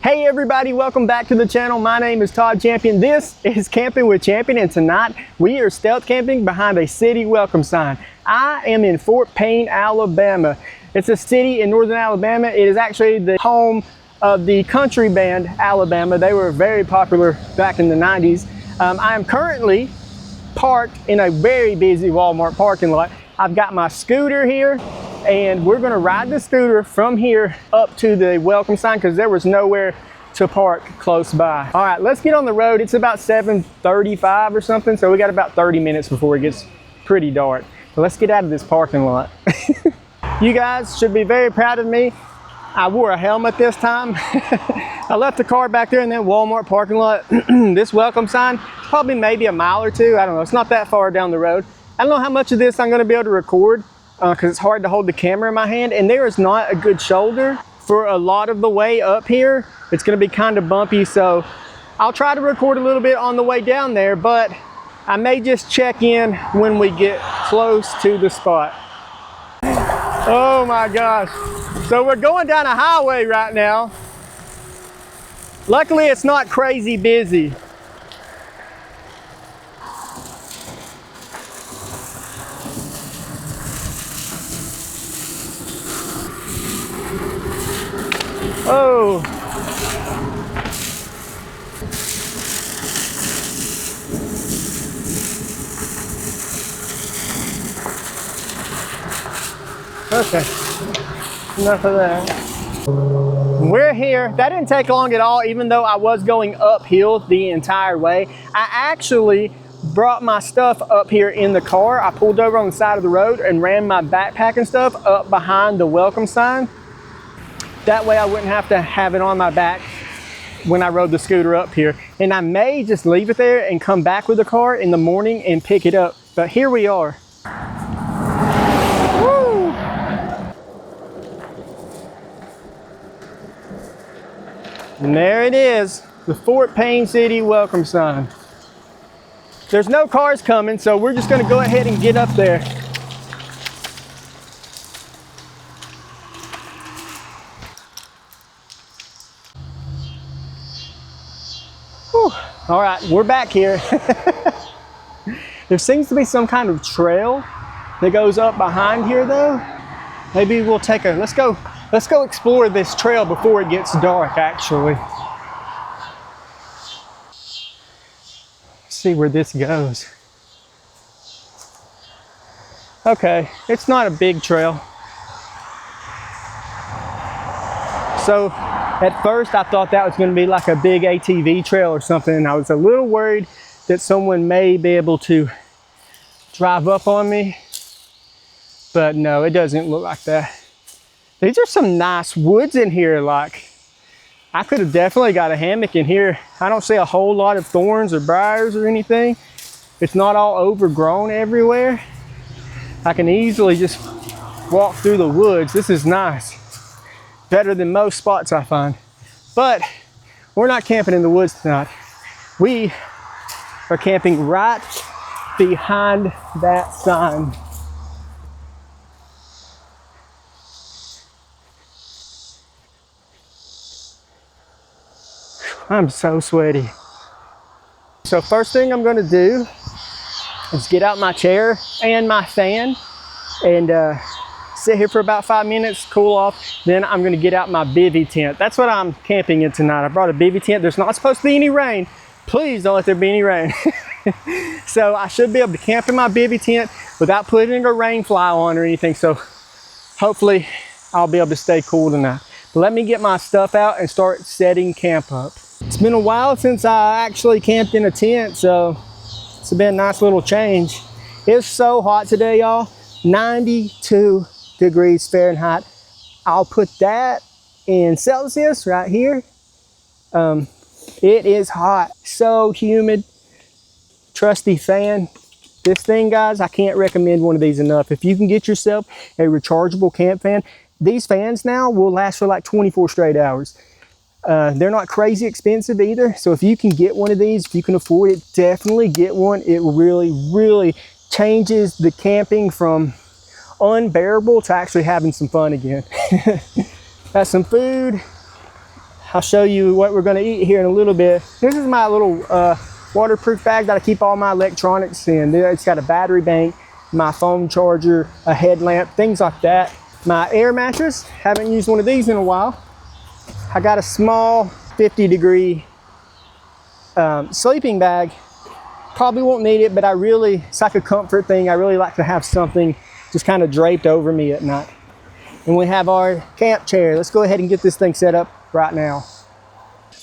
Hey everybody, welcome back to the channel. My name is Todd Champion. This is Camping with Champion, and tonight we are stealth camping behind a city welcome sign. I am in Fort Payne, Alabama. It's a city in northern Alabama. It is actually the home of the country band Alabama. They were very popular back in the 90s. I am currently parked in a very busy Walmart parking lot. I've got my scooter here, and we're gonna ride the scooter from here up to the welcome sign because there was nowhere to park close by. All right, let's get on the road. It's about 7:35 or something, so we got about 30 minutes before it gets pretty dark. So let's get out of this parking lot. You guys should be very proud of me. I wore a helmet this time. I left the car back there in that Walmart parking lot. This welcome sign, probably maybe a mile or two. I don't know, it's not that far down the road. I don't know how much of this I'm gonna be able to record because it's hard to hold the camera in my hand, and there is not a good shoulder for a lot of the way up here. It's gonna be kind of bumpy, so I'll try to record a little bit on the way down there, but I may just check in when we get close to the spot. Oh my gosh. So we're going down a highway right now. Luckily it's not crazy busy. Oh. Okay, enough of that. We're here. That didn't take long at all, even though I was going uphill the entire way. I actually brought my stuff up here in the car. I pulled over on the side of the road and ran my backpack and stuff up behind the welcome sign. That way I wouldn't have to have it on my back when I rode the scooter up here. And I may just leave it there and come back with the car in the morning and pick it up. But here we are. Woo! And there it is, the Fort Payne City welcome sign. There's no cars coming, so we're just gonna go ahead and get up there. Whew. All right, we're back here. There seems to be some kind of trail that goes up behind here though. Maybe we'll take a, let's go explore this trail before it gets dark actually. See where this goes. Okay, it's not a big trail. So at first I thought that was going to be like a big ATV trail or something, and I was a little worried that someone may be able to drive up on me, but no, it doesn't look like that. These are some nice woods in here. Like, I could have definitely got a hammock in here. I don't see a whole lot of thorns or briars or anything. It's not all overgrown everywhere. I can easily just walk through the woods. This is nice. Better than most spots I find. But we're not camping in the woods tonight. We are camping right behind that sign. I'm so sweaty. So first thing I'm gonna do is get out my chair and my fan and sit here for about 5 minutes, cool off. Then I'm gonna get out my bivy tent. That's what I'm camping in tonight. I brought a bivy tent. There's not supposed to be any rain. Please don't let there be any rain. So I should be able to camp in my bivy tent without putting a rain fly on or anything. So hopefully I'll be able to stay cool tonight. But let me get my stuff out and start setting camp up. It's been a while since I actually camped in a tent, so it's been a nice little change. It's so hot today, y'all. 92 degrees Fahrenheit. I'll put that in Celsius right here. It is hot, so humid. Trusty fan. This thing, guys, I can't recommend one of these enough. If you can get yourself a rechargeable camp fan, these fans now will last for like 24 straight hours. They're not crazy expensive either, so if you can get one of these, if you can afford it, definitely get one. It really changes the camping from unbearable to actually having some fun again. Got some food. I'll show you what we're gonna eat here in a little bit. This is my little waterproof bag that I keep all my electronics in. It's got a battery bank, my phone charger, a headlamp, things like that. My air mattress, haven't used one of these in a while. I got a small 50-degree sleeping bag. Probably won't need it, but it's like a comfort thing. I really like to have something just kind of draped over me at night. And we have our camp chair. Let's go ahead and get this thing set up right now.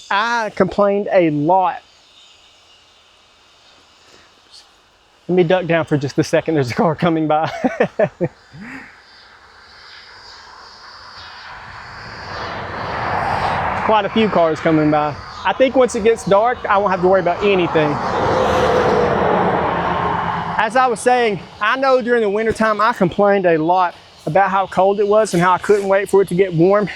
I complained a lot. Let me duck down for just a second. There's a car coming by. Quite a few cars coming by. I think once it gets dark, I won't have to worry about anything. As I was saying, I know during the wintertime I complained a lot about how cold it was and how I couldn't wait for it to get warm.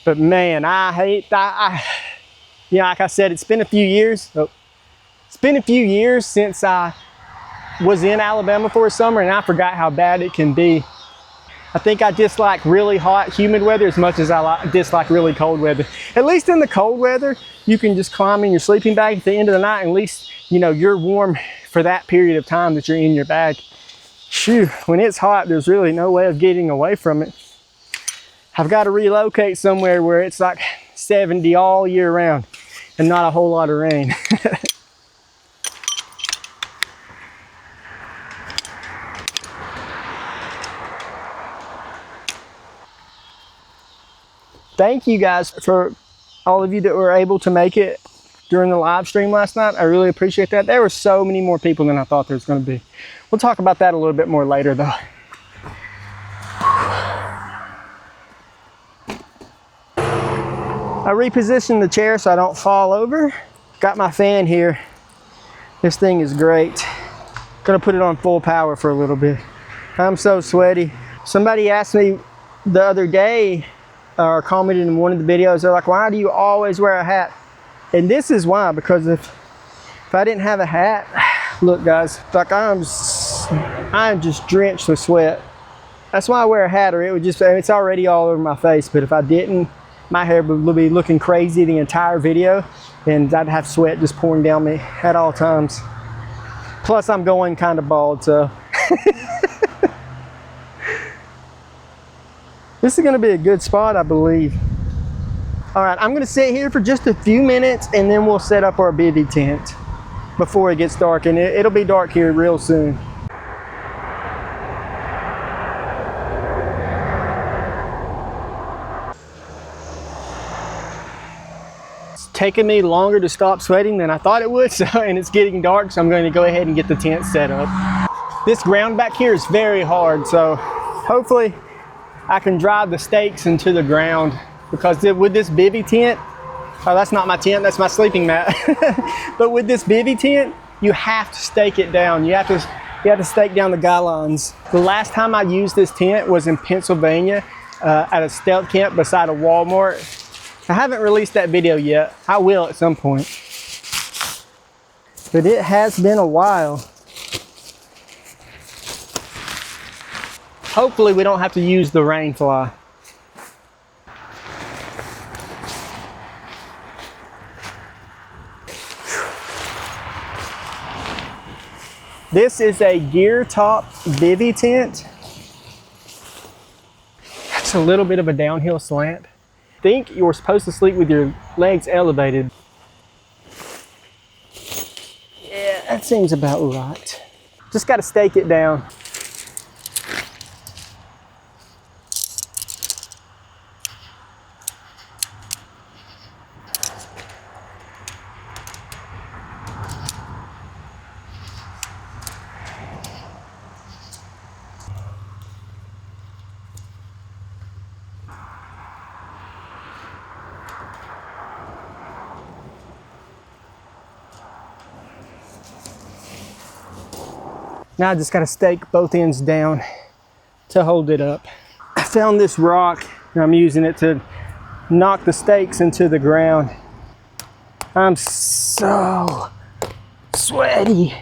But man, like I said, it's been a few years. It's been a few years since I was in Alabama for a summer, and I forgot how bad it can be. I think I dislike really hot, humid weather as much as I dislike really cold weather. At least in the cold weather, you can just climb in your sleeping bag at the end of the night, and at least, you know, you're warm for that period of time that you're in your bag. Phew, when it's hot, there's really no way of getting away from it. I've got to relocate somewhere where it's like 70 all year round and not a whole lot of rain. Thank you guys for all of you that were able to make it during the live stream last night. I really appreciate that. There were so many more people than I thought there was going to be. We'll talk about that a little bit more later though. I repositioned the chair so I don't fall over. Got my fan here. This thing is great. Gonna put it on full power for a little bit. I'm so sweaty. Somebody asked me the other day, or commented in one of the videos, they're like, why do you always wear a hat? And this is why, because if I didn't have a hat, look guys, like I'm just drenched with sweat. That's why I wear a hat, or it's already all over my face. But if I didn't, my hair would be looking crazy the entire video, and I'd have sweat just pouring down me at all times. Plus I'm going kind of bald, so. This is gonna be a good spot, I believe. All right, I'm gonna sit here for just a few minutes and then we'll set up our bivy tent before it gets dark, and it'll be dark here real soon. It's taking me longer to stop sweating than I thought it would, and it's getting dark, so I'm going to go ahead and get the tent set up. This ground back here is very hard, so hopefully I can drive the stakes into the ground, because with this bivy tent, oh, that's not my tent, that's my sleeping mat. But with this bivy tent, you have to stake it down. You have to stake down the guy lines. The last time I used this tent was in Pennsylvania at a stealth camp beside a Walmart. I haven't released that video yet. I will at some point. But it has been a while. Hopefully we don't have to use the rain fly. This is a gear top bivy tent. That's a little bit of a downhill slant. I think you're supposed to sleep with your legs elevated. Yeah, that seems about right. Just got to stake it down. Now I just got to stake both ends down to hold it up. I found this rock and I'm using it to knock the stakes into the ground. I'm so sweaty.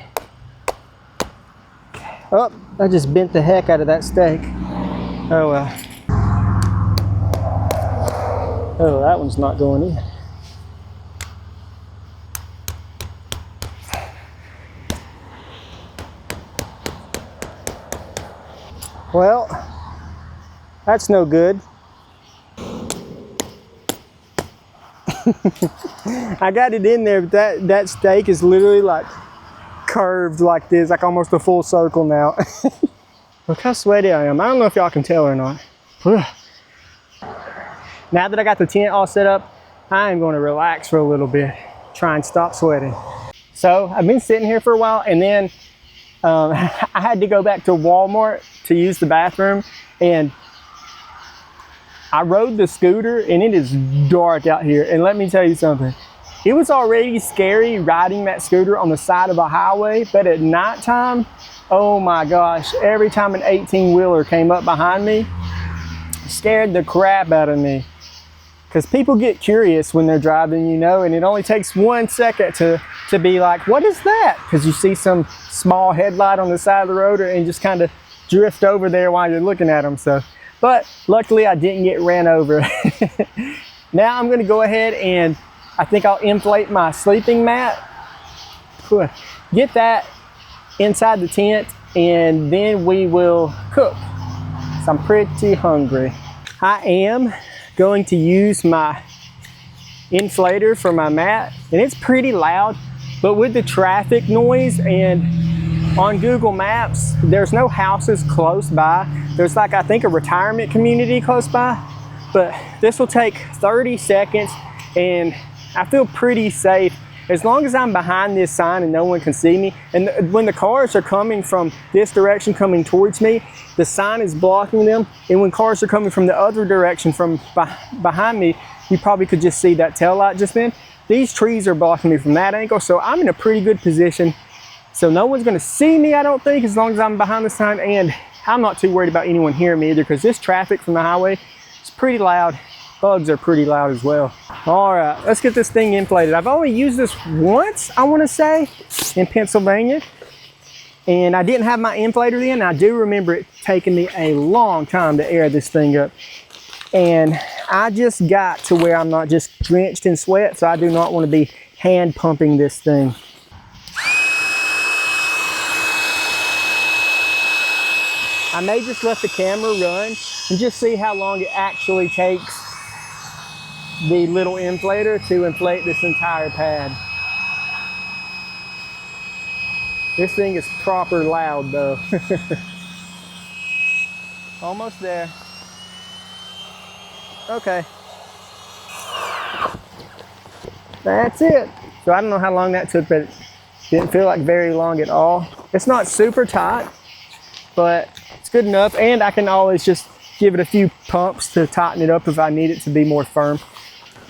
Oh, I just bent the heck out of that stake. Oh well. Oh, that one's not going in. Well, that's no good. I got it in there, but that stake is literally like curved like this, like almost a full circle now. Look how sweaty I am. I don't know if y'all can tell or not. Now that I got the tent all set up, I am going to relax for a little bit, try and stop sweating. So I've been sitting here for a while, and then I had to go back to Walmart to use the bathroom, and I rode the scooter, and it is dark out here. And let me tell you something, it was already scary riding that scooter on the side of a highway, but at nighttime, oh my gosh, every time an 18-wheeler came up behind me, it scared the crap out of me. Because people get curious when they're driving, you know, and it only takes 1 second to be like, what is that? Because you see some small headlight on the side of the road and just kind of drift over there while you're looking at them. So, but luckily I didn't get ran over. Now I'm going to go ahead and I think I'll inflate my sleeping mat, get that inside the tent, and then we will cook. So I'm pretty hungry. I am going to use my inflator for my mat, and it's pretty loud, but with the traffic noise and on Google Maps, there's no houses close by. There's like, I think, a retirement community close by, but this will take 30 seconds and I feel pretty safe as long as I'm behind this sign and no one can see me. And when the cars are coming from this direction, coming towards me, the sign is blocking them. And when cars are coming from the other direction, from behind me, you probably could just see that tail light just then. These trees are blocking me from that angle, so I'm in a pretty good position. So no one's gonna see me, I don't think, as long as I'm behind the sign, and I'm not too worried about anyone hearing me either, because this traffic from the highway is pretty loud. Bugs are pretty loud as well. All right, let's get this thing inflated. I've only used this once, I want to say, in Pennsylvania, and I didn't have my inflator then. I do remember it taking me a long time to air this thing up, and I just got to where I'm not just drenched in sweat, so I do not want to be hand pumping this thing. I may just let the camera run and just see how long it actually takes the little inflator to inflate this entire pad. This thing is proper loud though. Almost there. Okay. That's it. So I don't know how long that took, but it didn't feel like very long at all. It's not super tight, but it's good enough, and I can always just give it a few pumps to tighten it up if I need it to be more firm.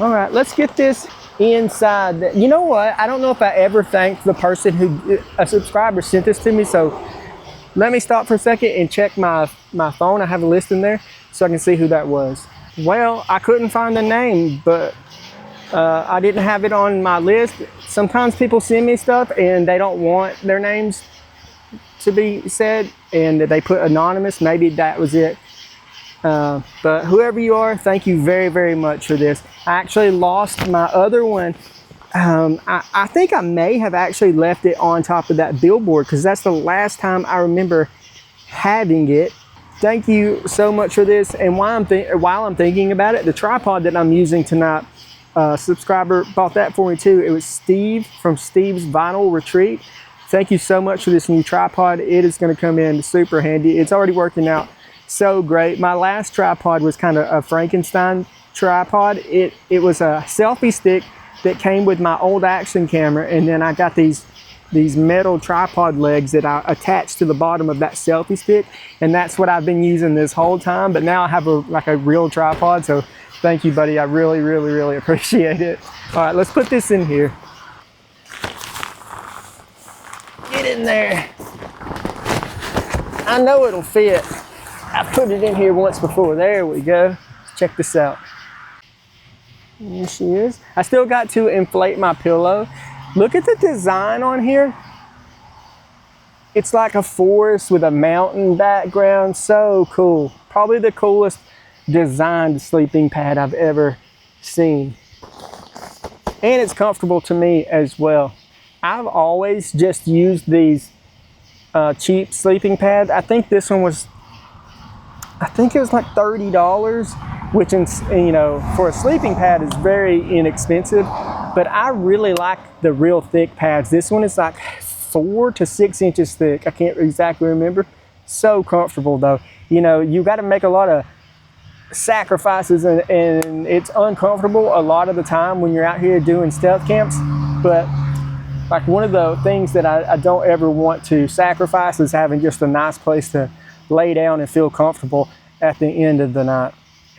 All right, let's get this inside. You know what? I don't know if I ever thanked the person who, a subscriber sent this to me, so let me stop for a second and check my phone. I have a list in there so I can see who that was. Well, I couldn't find the name, but I didn't have it on my list. Sometimes people send me stuff and they don't want their names to be said, and they put anonymous. Maybe that was it. But whoever you are, thank you very, very much for this. I actually lost my other one. I think I may have actually left it on top of that billboard, because that's the last time I remember having it. Thank you so much for this. And while I'm thinking about it, the tripod that I'm using tonight, subscriber bought that for me too. It was Steve from Steve's Vinyl Retreat. Thank you so much for this new tripod. It is going to come in super handy. It's already working out so great. My last tripod was kind of a Frankenstein tripod. It was a selfie stick that came with my old action camera, and then I got these metal tripod legs that I attached to the bottom of that selfie stick, and that's what I've been using this whole time. But now I have like a real tripod, so thank you, buddy. I really, really, really appreciate it. All right, let's put this in here. Get in there. I know it'll fit. I put it in here once before. There we go. Check this out. There she is. I still got to inflate my pillow. Look at the design on here. It's like a forest with a mountain background. So cool. Probably the coolest designed sleeping pad I've ever seen. And it's comfortable to me as well. I've always just used these cheap sleeping pads. I think this one was I think it was like $30, which, you know, for a sleeping pad is very inexpensive. But I really like the real thick pads. This one is like 4 to 6 inches thick. I can't exactly remember. So comfortable though. You know, you got to make a lot of sacrifices, and it's uncomfortable a lot of the time when you're out here doing stealth camps. But like, one of the things that I don't ever want to sacrifice is having just a nice place to lay down and feel comfortable at the end of the night.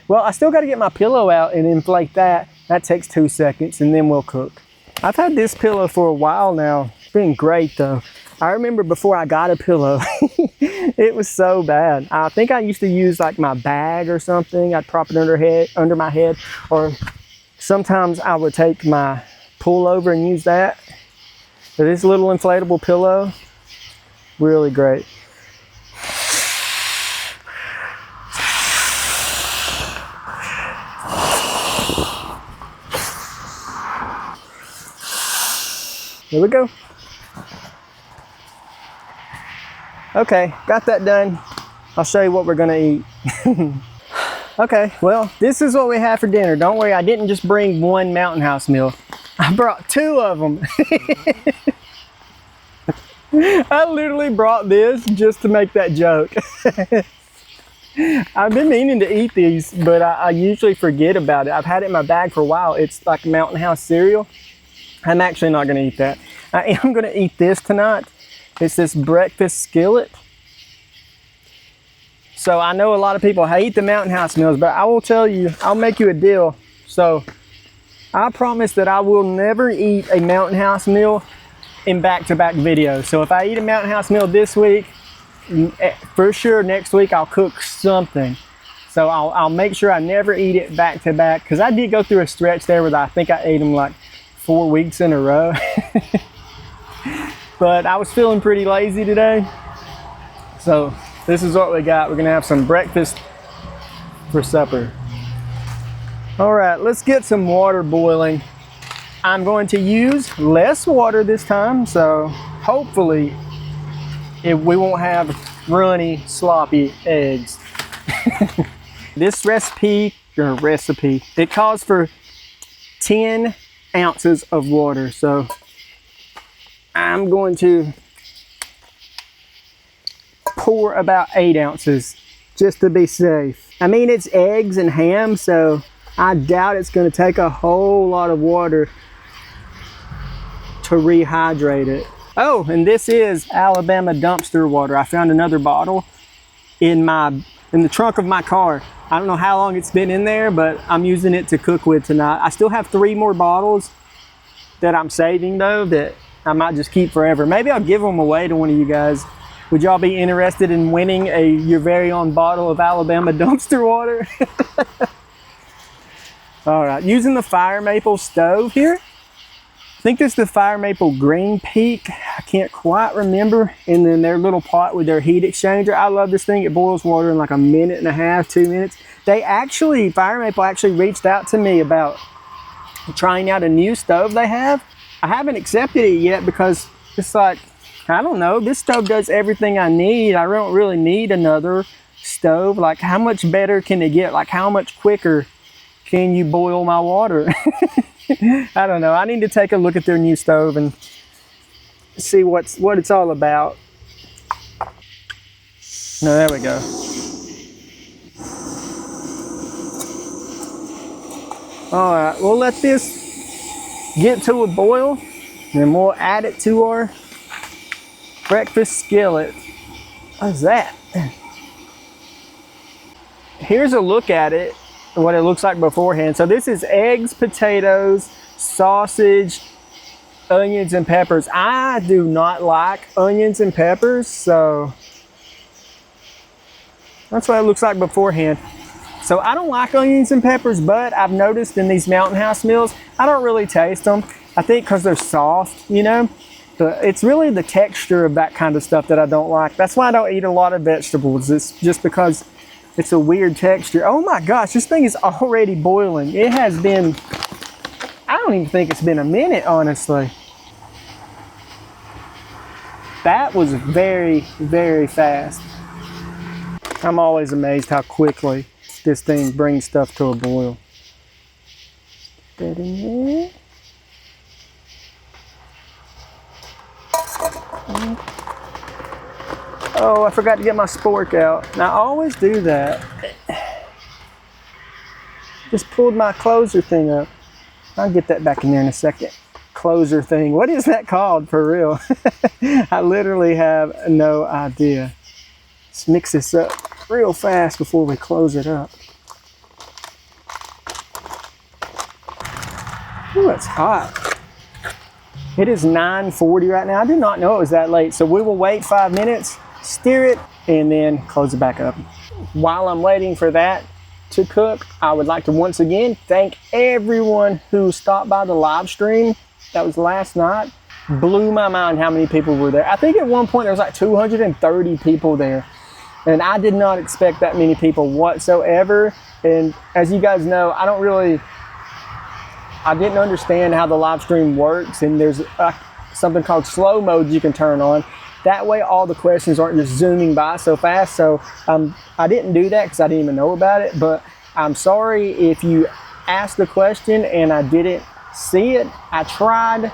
Well, I still got to get my pillow out and inflate that. That takes 2 seconds, and then we'll cook. I've had this pillow for a while now. It's been great though. I remember before I got a pillow, it was so bad. I think I used to use like my bag or something. I'd prop it under my head, or sometimes I would take my pullover and use that. But this little inflatable pillow, really great. Here we go. Okay, got that done. I'll show you what we're gonna eat. Okay, well, this is what we have for dinner. Don't worry, I didn't just bring one Mountain House meal. I brought 2 of them. I literally brought this just to make that joke. I've been meaning to eat these, but I usually forget about it. I've had it in my bag for a while. It's like Mountain House cereal. I'm actually not gonna eat that. I am gonna eat this tonight. It's this breakfast skillet. So I know a lot of people hate the Mountain House meals, but I will tell you, I'll make you a deal. So I promise that I will never eat a Mountain House meal in back-to-back videos. So if I eat a Mountain House meal this week, for sure next week I'll cook something. So I'll make sure I never eat it back-to-back, because I did go through a stretch there where I think I ate them like 4 weeks in a row. But I was feeling pretty lazy today. So this is what we got. We're gonna have some breakfast for supper. All right, let's get some water boiling. I'm going to use less water this time, so hopefully we won't have runny, sloppy eggs. This recipe, it calls for 10 ounces of water, so I'm going to pour about 8 ounces just to be safe. I mean, it's eggs and ham, so I doubt it's going to take a whole lot of water to rehydrate it. Oh, and this is Alabama dumpster water. I found another bottle in the trunk of my car. I don't know how long it's been in there, but I'm using it to cook with tonight. I still have 3 more bottles that I'm saving though, that I might just keep forever. Maybe I'll give them away to one of you guys. Would y'all be interested in winning your very own bottle of Alabama dumpster water? All right, using the Fire Maple stove here. I think this is the Fire Maple Green Peak. I can't quite remember. And then their little pot with their heat exchanger. I love this thing. It boils water in like a minute and a half, 2 minutes. Fire Maple actually reached out to me about trying out a new stove they have. I haven't accepted it yet because it's like, I don't know, this stove does everything I need. I don't really need another stove. Like, how much better can it get? Like, how much quicker can you boil my water? I don't know. I need to take a look at their new stove and see what it's all about. No, there we go. All right, we'll let this get to a boil, then we'll add it to our breakfast skillet. What's that? Here's a look at it, what it looks like beforehand. So this is eggs, potatoes, sausage, onions, and peppers. I do not like onions and peppers, so that's what it looks like beforehand. So I don't like onions and peppers, but I've noticed in these Mountain House meals, I don't really taste them. I think because they're soft, you know? But it's really the texture of that kind of stuff that I don't like. That's why I don't eat a lot of vegetables. It's just because it's a weird texture. Oh my gosh, this thing is already boiling. It has been, I don't even think it's been a minute, honestly. That was very, very fast. I'm always amazed how quickly this thing brings stuff to a boil. That in there. Oh, I forgot to get my spork out. Now, I always do that. Just pulled my closer thing up. I'll get that back in there in a second. Closer thing. What is that called for real? I literally have no idea. Let's mix this up real fast before we close it up. Ooh, it's hot. It is 9:40 right now. I did not know it was that late. So we will wait 5 minutes, stir it, and then close it back up. While I'm waiting for that to cook, I would like to once again thank everyone who stopped by the live stream. That was last night. Blew my mind how many people were there. I think at one point there was like 230 people there. And I did not expect that many people whatsoever. And as you guys know, I didn't understand how the live stream works. And there's something called slow mode you can turn on. That way all the questions aren't just zooming by so fast. So I didn't do that because I didn't even know about it. But I'm sorry if you asked the question and I didn't see it. I tried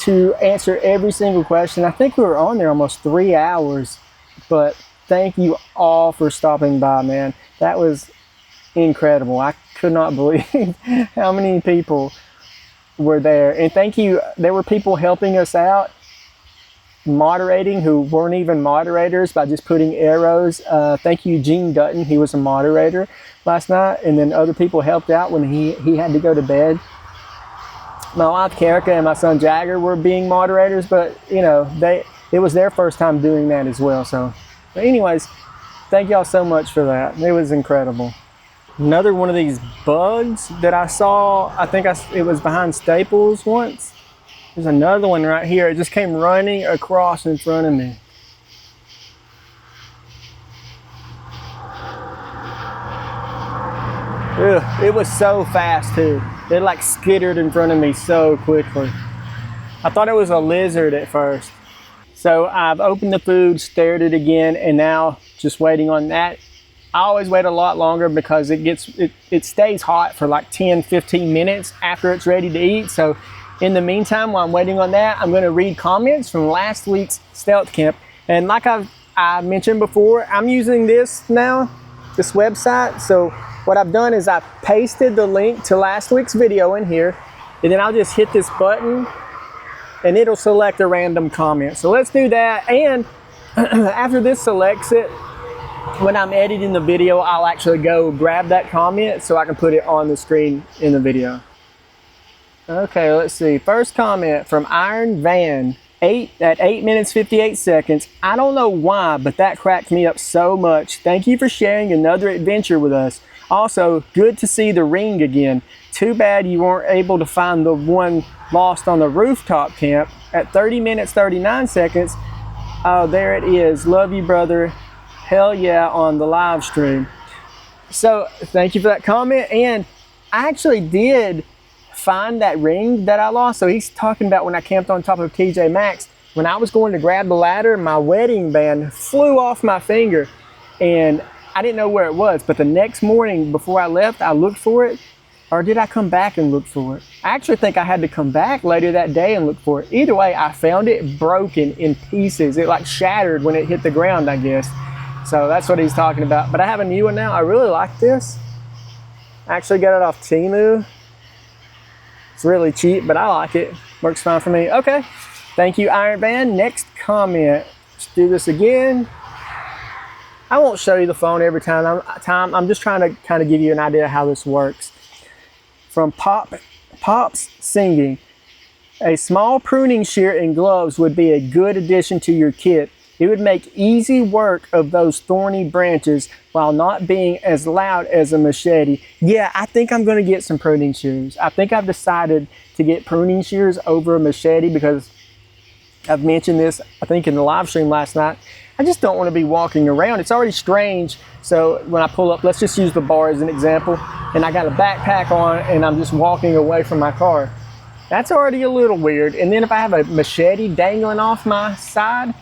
to answer every single question. I think we were on there almost 3 hours. But thank you all for stopping by, man. That was incredible. I could not believe how many people were there. And thank you. There were people helping us out, moderating, who weren't even moderators, by just putting arrows. Thank you, Gene Dutton. He was a moderator last night. And then other people helped out when he had to go to bed. My wife, Karika, and my son, Jagger, were being moderators. But, you know, it was their first time doing that as well. So, but anyways, thank y'all so much for that. It was incredible. Another one of these bugs that I saw, I think it was behind Staples once. There's another one right here. It just came running across in front of me. Ugh, it was so fast too. It like skittered in front of me so quickly. I thought it was a lizard at first. So I've opened the food, stirred it again, and now just waiting on that. I always wait a lot longer because it stays hot for like 10-15 minutes after it's ready to eat. So in the meantime, while I'm waiting on that, I'm going to read comments from last week's Stealth Camp. And like I mentioned before, I'm using this now, this website. So what I've done is I've pasted the link to last week's video in here, and then I'll just hit this button and it'll select a random comment. So let's do that. And after this selects it, when I'm editing the video, I'll actually go grab that comment so I can put it on the screen in the video. Okay, let's see. First comment from Iron Van, at 8 minutes 58 seconds. I don't know why, but that cracked me up so much. Thank you for sharing another adventure with us. Also, good to see the ring again. Too bad you weren't able to find the one lost on the rooftop camp. At 30 minutes 39 seconds, oh, there it is. Love you, brother. Hell yeah, on the live stream. So thank you for that comment. And I actually did find that ring that I lost. So he's talking about when I camped on top of TJ Maxx. When I was going to grab the ladder, my wedding band flew off my finger and I didn't know where it was. But the next morning before I left, I looked for it. Or did I come back and look for it? I actually think I had to come back later that day and look for it. Either way, I found it broken in pieces. It like shattered when it hit the ground, I guess. So that's what he's talking about. But I have a new one now. I really like this. I actually got it off Temu. It's really cheap, but I like it. Works fine for me. Okay. Thank you, Iron Van. Next comment. Let's do this again. I won't show you the phone every time. I'm just trying to kind of give you an idea of how this works. From Pops Singing. A small pruning shear and gloves would be a good addition to your kit. It would make easy work of those thorny branches while not being as loud as a machete. Yeah, I think I'm going to get some pruning shears. I think I've decided to get pruning shears over a machete because I've mentioned this, I think, in the live stream last night. I just don't want to be walking around. It's already strange. So when I pull up, let's just use the bar as an example, and I got a backpack on and I'm just walking away from my car. That's already a little weird. And then if I have a machete dangling off my side,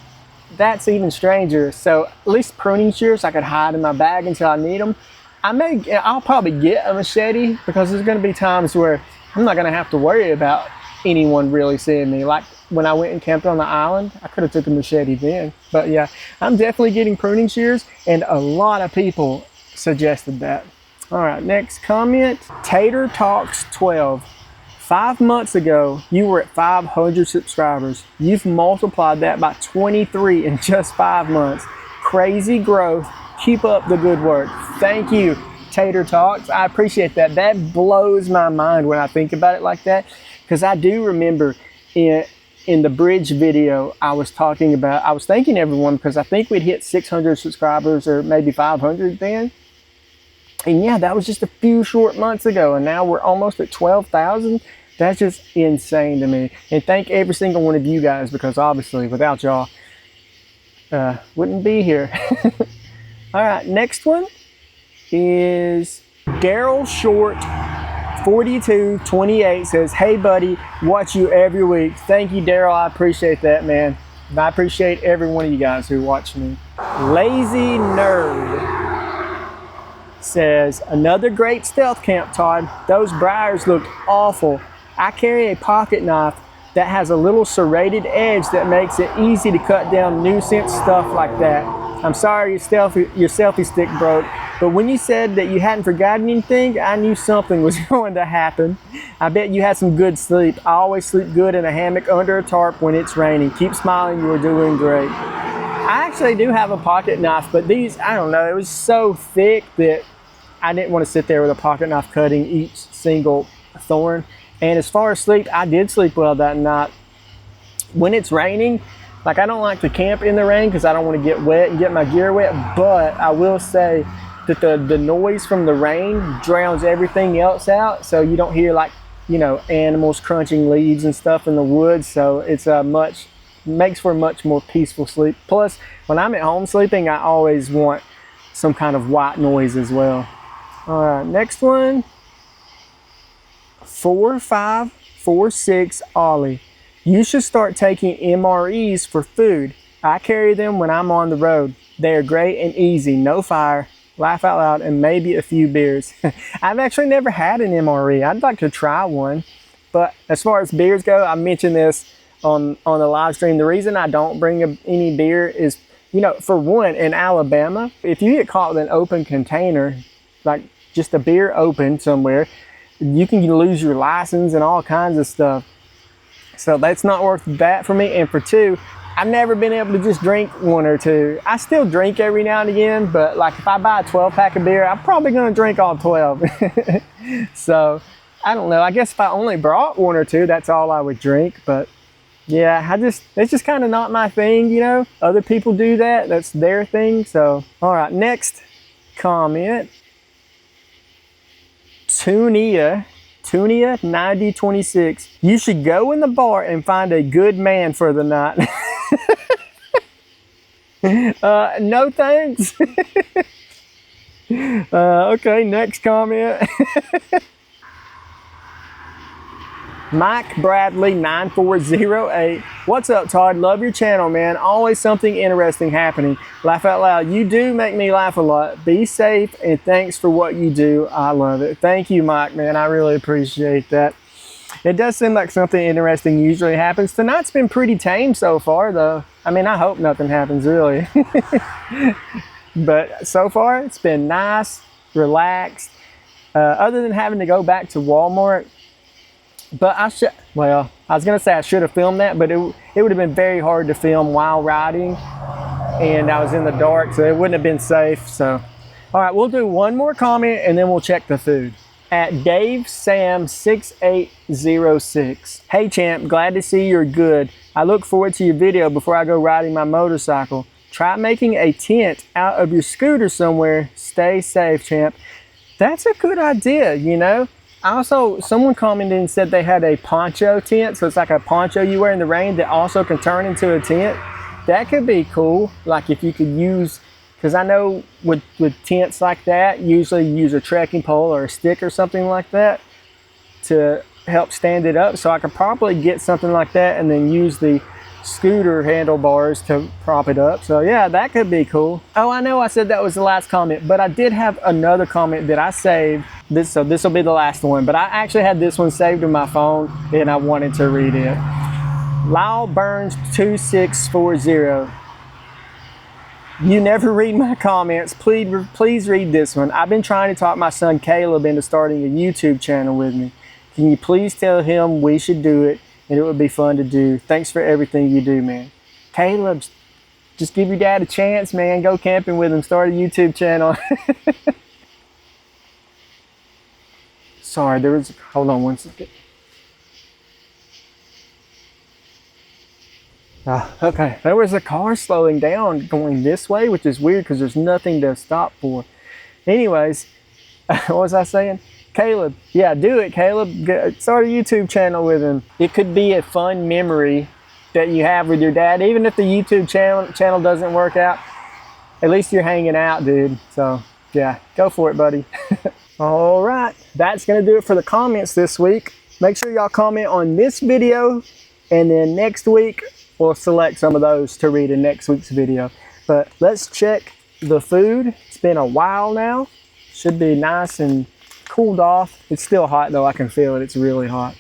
that's even stranger. So at least pruning shears I could hide in my bag until I need them. I'll probably get a machete because there's going to be times where I'm not going to have to worry about anyone really seeing me. Like when I went and camped on the island, I could have took a machete then. But yeah, I'm definitely getting pruning shears, and a lot of people suggested that. All right, next comment, Tater Talks 12. 5 months ago, you were at 500 subscribers. You've multiplied that by 23 in just 5 months. Crazy growth. Keep up the good work. Thank you, Tater Talks. I appreciate that. That blows my mind when I think about it like that, because I do remember in the bridge video I was thanking everyone because I think we'd hit 600 subscribers or maybe 500 then. And yeah, that was just a few short months ago, and now we're almost at 12,000. That's just insane to me. And thank every single one of you guys, because obviously without y'all, wouldn't be here. All right, next one is Daryl Short 4228 says, hey buddy, watch you every week. Thank you, Daryl. I appreciate that, man. And I appreciate every one of you guys who watch me. Lazy Nerd says, another great stealth camp, Todd. Those briars look awful. I carry a pocket knife that has a little serrated edge that makes it easy to cut down nuisance stuff like that. I'm sorry your selfie stick broke, but when you said that you hadn't forgotten anything, I knew something was going to happen. I bet you had some good sleep. I always sleep good in a hammock under a tarp when it's raining. Keep smiling, you're doing great. I actually do have a pocket knife, but these, I don't know, it was so thick that I didn't want to sit there with a pocket knife cutting each single thorn. And as far as sleep, I did sleep well that night. When it's raining, like I don't like to camp in the rain because I don't want to get wet and get my gear wet, but I will say that the noise from the rain drowns everything else out, so you don't hear, like, you know, animals crunching leaves and stuff in the woods. So it's makes for a much more peaceful sleep. Plus, when I'm at home sleeping, I always want some kind of white noise as well. All right, next one. 4546 Ollie. You should start taking MREs for food. I carry them when I'm on the road. They are great and easy, no fire, laugh out loud, and maybe a few beers. I've actually never had an MRE. I'd like to try one. But as far as beers go, I mentioned this on the live stream. The reason I don't bring any beer is, you know, for one, in Alabama, if you get caught with an open container, like just a beer open somewhere, you can lose your license and all kinds of stuff. So that's not worth that for me. And for two, I've never been able to just drink one or two. I still drink every now and again, but like if I buy a 12-pack of beer, I'm probably gonna drink all 12. So I don't know. I guess if I only brought one or two, that's all I would drink. But yeah, it's just kind of not my thing, you know. Other people do that. That's their thing. So, all right, next comment. Tunia 9026. You should go in the bar and find a good man for the night. No thanks. Okay, next comment. Mike Bradley 9408. What's up, Todd? Love your channel, man. Always something interesting happening. Laugh out loud. You do make me laugh a lot. Be safe, and thanks for what you do. I love it. Thank you, Mike, man. I really appreciate that. It does seem like something interesting usually happens. Tonight's been pretty tame so far, though. I mean, I hope nothing happens, really. But so far, it's been nice, relaxed. Other than having to go back to Walmart. But I was gonna say I should have filmed that, but it would have been very hard to film while riding, and I was in the dark, so it wouldn't have been safe. So, all right, we'll do one more comment and then we'll check the food. At Dave Sam 6806. Hey champ, glad to see you're good. I look forward to your video before I go riding my motorcycle. Try making a tent out of your scooter somewhere. Stay safe, champ. That's a good idea, you know. Also, someone commented and said they had a poncho tent, so it's like a poncho you wear in the rain that also can turn into a tent. That could be cool, like if you could use, because I know with tents like that, usually you use a trekking pole or a stick or something like that to help stand it up. So I could probably get something like that and then use the scooter handlebars to prop it up. So yeah, that could be cool. Oh, I know I said that was the last comment, but I did have another comment that I saved. So this will be the last one, but I actually had this one saved in my phone and I wanted to read it. Lyle Burns 2640. You never read my comments. Please read this one. I've been trying to talk my son Caleb into starting a YouTube channel with me. Can you please tell him we should do it and it would be fun to do? Thanks for everything you do, man. Caleb, just give your dad a chance, man. Go camping with him. Start a YouTube channel. Sorry, hold on one second. Okay, there was a car slowing down going this way, which is weird because there's nothing to stop for. Anyways, what was I saying? Caleb, yeah, do it, Caleb. Start a YouTube channel with him. It could be a fun memory that you have with your dad. Even if the YouTube channel doesn't work out, at least you're hanging out, dude. So, yeah, go for it, buddy. All right, that's going to do it for the comments this week. Make sure y'all comment on this video, and then next week, we'll select some of those to read in next week's video. But let's check the food. It's been a while now. Should be nice and cooled off. It's still hot though, I can feel it. It's really hot.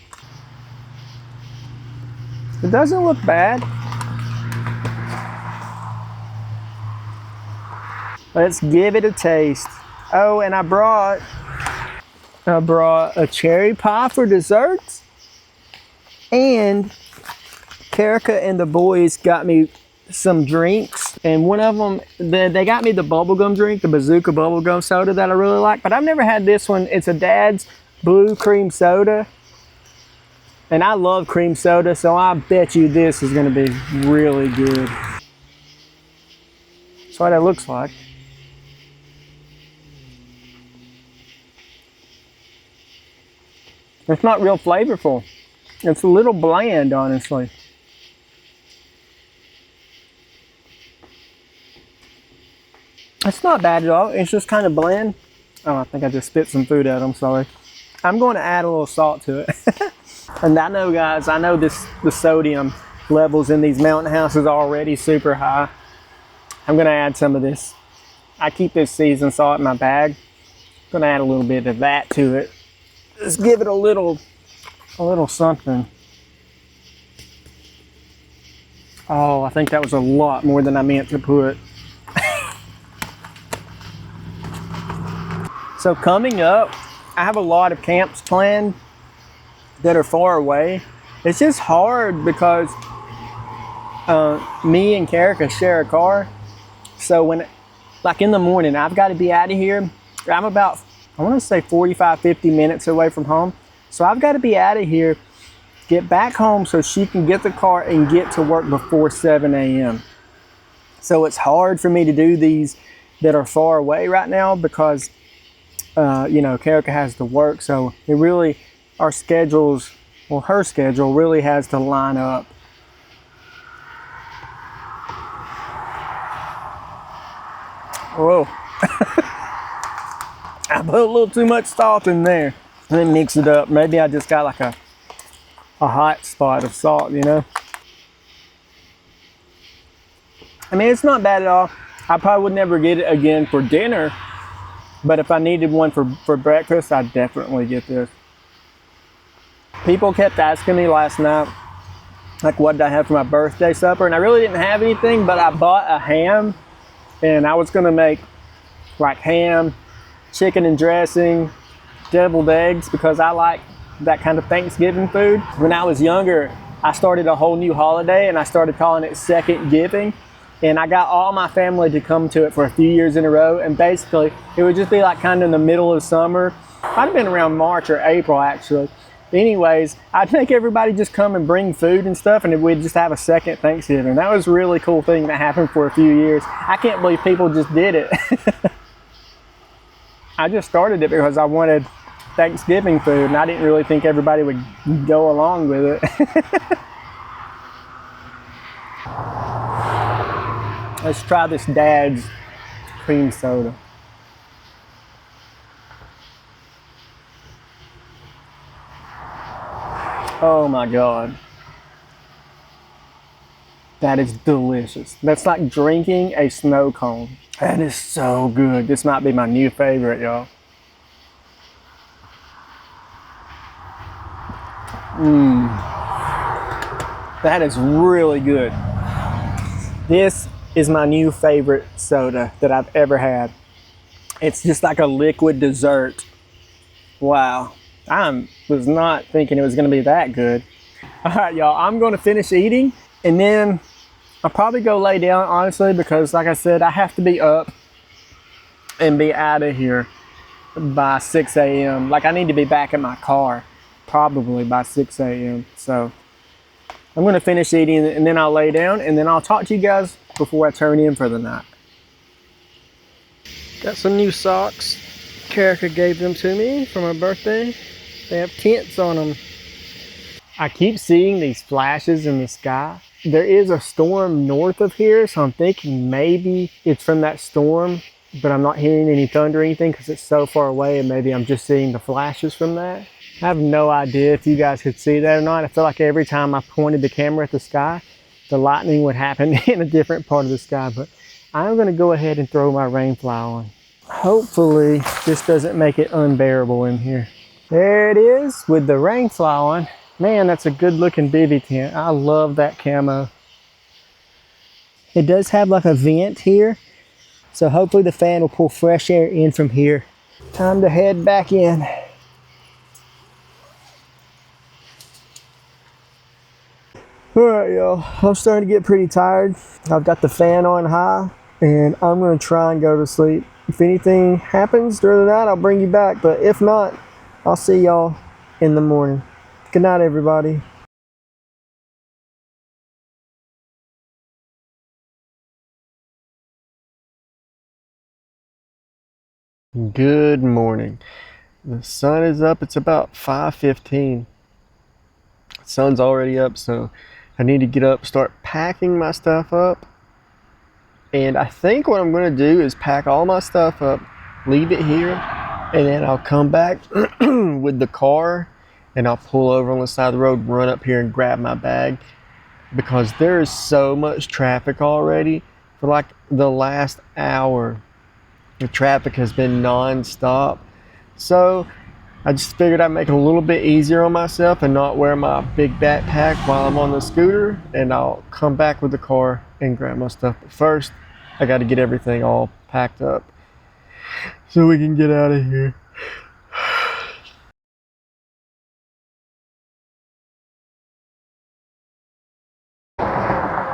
It doesn't look bad. Let's give it a taste. Oh, and I brought a cherry pie for desserts, and Erica and the boys got me some drinks, and one of them, they got me the bubblegum drink, the Bazooka bubblegum soda that I really like, but I've never had this one. It's a Dad's blue cream soda, and I love cream soda, so I bet you this is going to be really good. That's what it looks like. It's not real flavorful. It's a little bland, honestly. It's not bad at all. It's just kind of bland. Oh, I think I just spit some food out. I'm sorry. I'm going to add a little salt to it. And I know, guys, I know the sodium levels in these mountain houses are already super high. I'm going to add some of this. I keep this seasoned salt in my bag. I'm going to add a little bit of that to it. Just give it a little something. Oh, I think that was a lot more than I meant to put. So coming up, I have a lot of camps planned that are far away. It's just hard because me and Karika share a car. So like in the morning, I've got to be out of here. I'm about, I want to say 45, 50 minutes away from home. So I've got to be out of here, get back home so she can get the car and get to work before 7 a.m. So it's hard for me to do these that are far away right now because you know, Karika has to work, so it really, our schedules, well, her schedule really has to line up. Whoa. I put a little too much salt in there. Let me mix it up. Maybe I just got like a hot spot of salt, you know? I mean, it's not bad at all. I probably would never get it again for dinner. But if I needed one for breakfast, I'd definitely get this. People kept asking me last night, like, what did I have for my birthday supper? And I really didn't have anything, but I bought a ham, and I was gonna make like ham, chicken and dressing, deviled eggs, because I like that kind of Thanksgiving food. When I was younger, I started a whole new holiday, and I started calling it Second Giving. And I got all my family to come to it for a few years in a row. And basically, it would just be like kind of in the middle of summer. Might have been around March or April, actually. Anyways, I'd make everybody just come and bring food and stuff, and we'd just have a second Thanksgiving. That was a really cool thing that happened for a few years. I can't believe people just did it. I just started it because I wanted Thanksgiving food, and I didn't really think everybody would go along with it. Let's try this Dad's cream soda. Oh my God. That is delicious. That's like drinking a snow cone. That is so good. This might be my new favorite, y'all. That is really good. This is my new favorite soda that I've ever had. It's just like a liquid dessert. Wow. I was not thinking it was gonna be that good. All right, y'all, I'm gonna finish eating and then I'll probably go lay down, honestly, because like I said, I have to be up and be out of here by 6 a.m. Like I need to be back in my car probably by 6 a.m. So I'm gonna finish eating and then I'll lay down and then I'll talk to you guys before I turn in for the night. Got some new socks. Karika gave them to me for my birthday. They have tents on them. I keep seeing these flashes in the sky. There is a storm north of here, so I'm thinking maybe it's from that storm, but I'm not hearing any thunder or anything because it's so far away, and maybe I'm just seeing the flashes from that. I have no idea if you guys could see that or not. I feel like every time I pointed the camera at the sky, the lightning would happen in a different part of the sky, but I'm gonna go ahead and throw my rain fly on. Hopefully this doesn't make it unbearable in here. There it is with the rain fly on. Man, that's a good looking bivy tent. I love that camo. It does have like a vent here, so hopefully the fan will pull fresh air in from here. Time to head back in. All right, y'all, I'm starting to get pretty tired. I've got the fan on high and I'm gonna try and go to sleep. If anything happens during the night, I'll bring you back, but if not, I'll see y'all in the morning. Good night, everybody. Good morning. The sun is up. It's about 5:15. The sun's already up, so I need to get up, start packing my stuff up. And I think what I'm going to do is pack all my stuff up, leave it here, and then I'll come back with the car and I'll pull over on the side of the road, run up here and grab my bag, because there is so much traffic already. For like the last hour, the traffic has been non-stop. So I just figured I'd make it a little bit easier on myself and not wear my big backpack while I'm on the scooter, and I'll come back with the car and grab my stuff. But first, I got to get everything all packed up so we can get out of here.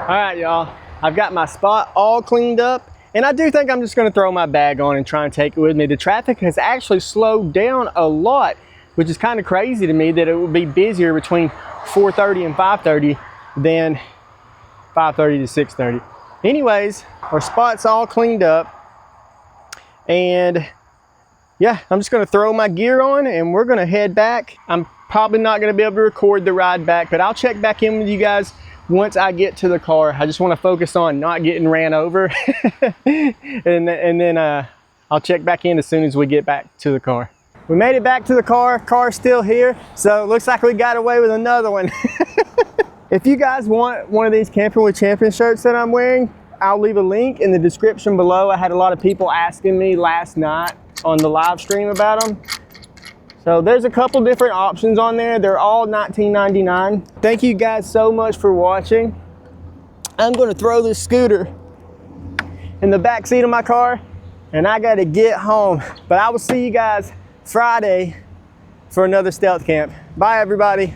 All right, y'all, I've got my spot all cleaned up, and I do think I'm just gonna throw my bag on and try and take it with me. The traffic has actually slowed down a lot, which is kind of crazy to me that it would be busier between 4:30 and 5:30 than 5:30 to 6:30. Anyways, our spot's all cleaned up, and yeah, I'm just gonna throw my gear on and we're gonna head back. I'm probably not gonna be able to record the ride back, but I'll check back in with you guys once I get to the car. I just want to focus on not getting ran over and then I'll check back in as soon as we get back to the car. We made it back to the car. Car's still here, so it looks like we got away with another one. If you guys want one of these Camping with Champion shirts that I'm wearing, I'll leave a link in the description below. I had a lot of people asking me last night on the live stream about them. So there's a couple different options on there. They're all $19.99. Thank you guys so much for watching. I'm gonna throw this scooter in the back seat of my car and I gotta get home. But I will see you guys Friday for another stealth camp. Bye, everybody.